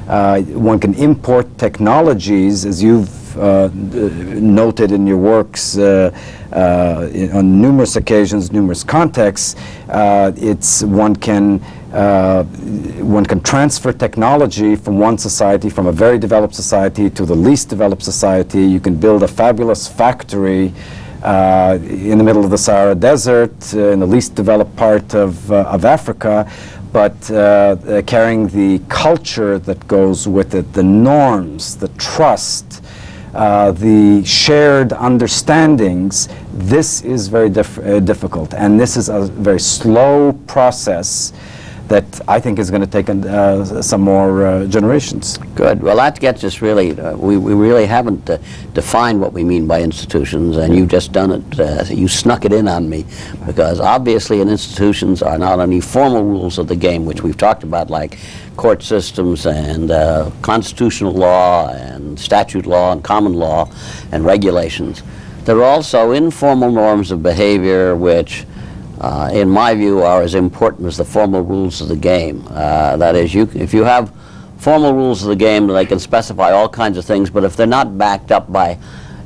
One can import technologies, as you've noted in your works on numerous occasions, numerous contexts. One can transfer technology from one society, from a very developed society to the least developed society. You can build a fabulous factory in the middle of the Sahara Desert, in the least developed part of Africa, but carrying the culture that goes with it, the norms, the trust, the shared understandings. This is very difficult, and this is a very slow process that I think is going to take some more generations. Good. Well, that gets us really, we really haven't defined what we mean by institutions, and you've just done it. You snuck it in on me, because obviously institutions are not only formal rules of the game, which we've talked about, like court systems and constitutional law and statute law and common law and regulations. There are also informal norms of behavior which in my view, are as important as the formal rules of the game. That is, if you have formal rules of the game, they can specify all kinds of things, but if they're not backed up by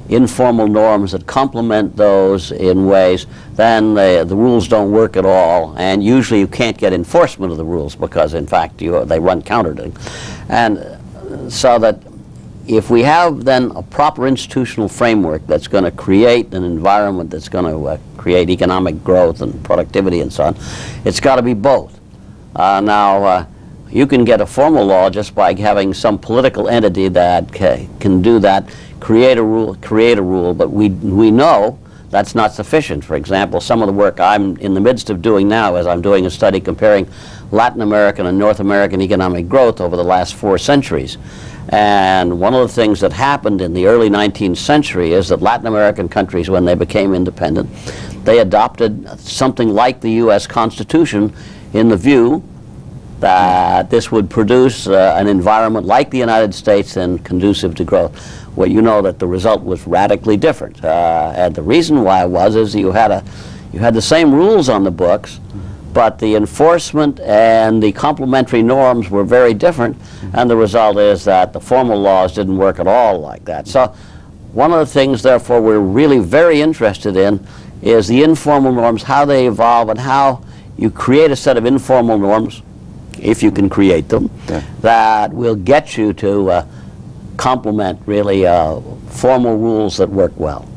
informal norms that complement those in ways, then the rules don't work at all, and usually you can't get enforcement of the rules because, in fact, they run counter to them. And so that if we have then a proper institutional framework that's going to create an environment that's going to create economic growth and productivity and so on, it's got to be both. Now, you can get a formal law just by having some political entity that can do that, create a rule, but we know that's not sufficient. For example, some of the work I'm in the midst of doing now is I'm doing a study comparing Latin American and North American economic growth over the last 4 centuries. And one of the things that happened in the early 19th century is that Latin American countries, when they became independent, they adopted something like the U.S. Constitution in the view that this would produce an environment like the United States and conducive to growth. Well, you know that the result was radically different. And the reason why is you had the same rules on the books, but the enforcement and the complementary norms were very different, and the result is that the formal laws didn't work at all like that. So one of the things, therefore, we're really very interested in is the informal norms, how they evolve, and how you create a set of informal norms, if you can create them, that will get you to complement really formal rules that work well.